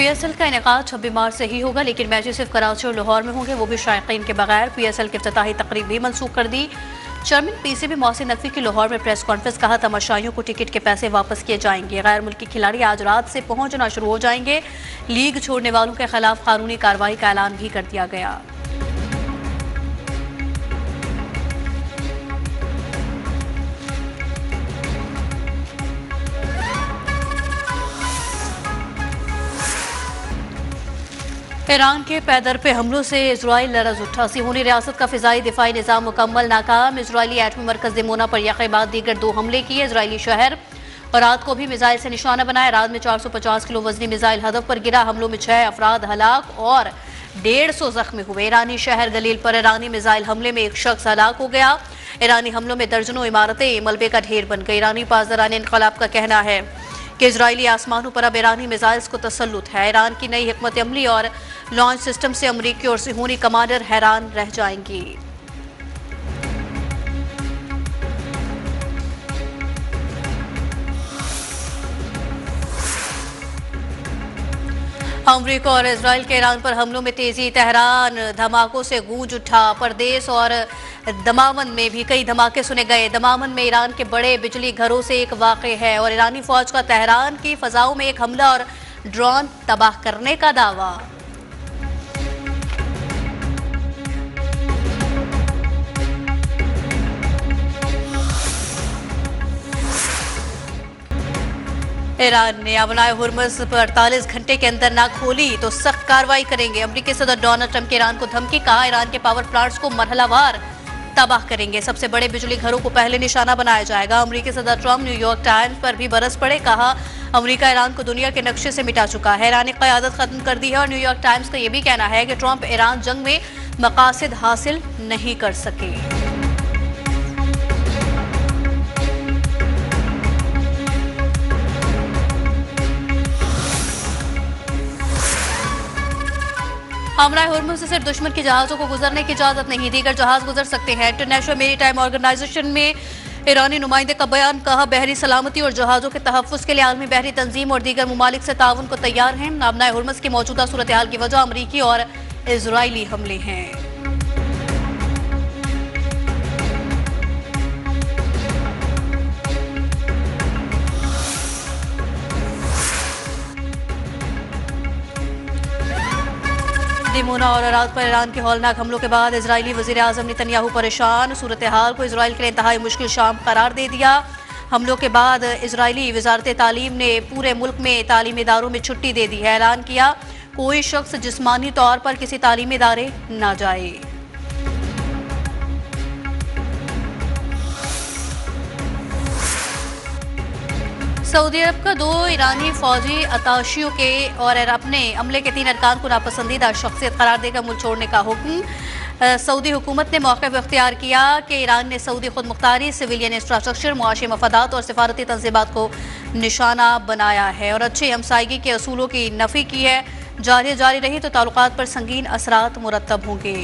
PSL का इनेकाद 26 मार्च से ही होगा, लेकिन मैचेस सिर्फ कराची और लाहौर में होंगे, वो भी शायकीन के बगैर। PSL की इफ्तिताही तकरीब भी मनसूख कर दी। चेयरमैन PCB मोहसिन नकवी की लाहौर में प्रेस कॉन्फ्रेंस, कहा तमाशाइयों को टिकट के पैसे वापस किए जाएंगे। गैर मुल्की खिलाड़ी आज रात से पहुंचना शुरू हो जाएंगे। लीग छोड़ने वालों के खिलाफ कानूनी कार्रवाई का ऐलान भी कर दिया गया। ईरान के पैदर पे हमलों से इजराइल लरज उठा। सिहोनी रियासत का फिजाई दिफाई निज़ाम मुकम्मल नाकाम। इजरायली एटमी मरकज दिमोना पर यक़े बाद दीगर 2 हमले किए इजरायली शहर, और रात को भी मिसाइल से निशाना बनाया। रात में 450 किलो वजनी मिसाइल हदफ पर गिरा। हमलों में 6 अफराद हलाक और 150 जख्मी हुए। ईरानी शहर गलील पर ईरानी मिसाइल हमले में 1 शख्स हलाक हो गया। ईरानी हमलों में दर्जनों इमारतें मलबे का ढेर बन गई। ईरानी पासदारान इनकलाब का कहना है कि इजरायली आसमानों पर अब ईरानी मिसाइल्स को तसल्लुत है। ईरान की नई हिकमत अमली और लॉन्च सिस्टम से अमरीकी और सिहोनी कमांडर हैरान रह जाएंगी। अमरीका और इजराइल के ईरान पर हमलों में तेजी। तेहरान धमाकों से गूंज उठा। परदेस और दमामन में भी कई धमाके सुने गए। दमामन में ईरान के बड़े बिजली घरों से एक वाक़े है, और ईरानी फौज का तेहरान की फ़ज़ाओं में एक हमला और ड्रोन तबाह करने का दावा। ईरान ने अबनाए हुर्मुज़ पर 48 घंटे के अंदर ना खोली तो सख्त कार्रवाई करेंगे। अमेरिकी सदर डोनाल्ड ट्रंप के ईरान को धमकी, कहा ईरान के पावर प्लांट्स को मरहलावार तबाह करेंगे। सबसे बड़े बिजली घरों को पहले निशाना बनाया जाएगा। अमेरिकी सदर ट्रंप न्यूयॉर्क टाइम्स पर भी बरस पड़े, कहा अमेरिका ईरान को दुनिया के नक्शे से मिटा चुका है, ईरानी क़यादत खत्म कर दी है। और न्यूयॉर्क टाइम्स का यह भी कहना है कि ट्रंप ईरान जंग में मकासद हासिल नहीं कर सके। हमराह हुर्मुज़ से सिर्फ दुश्मन के जहाज़ों को गुजरने की इजाज़त नहीं, दीगर जहाज़ गुजर सकते हैं। इंटरनेशनल मेरीटाइम ऑर्गेनाइजेशन में ईरानी नुमाइंदे का बयान, कहा बहरी सलामती और जहाज़ों के तहफ़्फ़ुज़ के लिए आलमी बहरी तंजीम और दीगर ममालिक से ताउन को तैयार हैं। अबनाए हुर्मुज़ की मौजूदा सूरत हाल की वजह अमरीकी और इजरायली हमले हैं। दिमोना और अराद पर ईरान के हौलनाक हमलों के बाद इजरायली वज़ीर आज़म नेतन्याहू परेशान। सूरत हाल को इजराइल के लिए इंतहाई मुश्किल शाम करार दे दिया। हमलों के बाद इजरायली वज़ारत तालीम ने पूरे मुल्क में तालीमी इदारों में छुट्टी दे दी है। ऐलान किया कोई शख्स जिस्मानी तौर पर किसी तालीमी इदारे ना जाए। सऊदी अरब का 2 ईरानी फौजी अताशियों के और अपने अमले के 3 अरकान को नापसंदीदा शख्सियत करार देकर मुल्क छोड़ने का हुक्म। सऊदी हुकूमत ने मौक़िफ़ इख्तियार किया कि ईरान ने सऊदी खुद मुख्तारी, सिविलियन इंफ्रास्ट्रक्चर, मुआशी मफादात और सिफारती तंज़ीमात को निशाना बनाया है और अच्छी हमसायगी के असूलों की नफ़ी की है। जारी रही तो ताल्लुकात पर संगीन असरात मुरतब होंगे।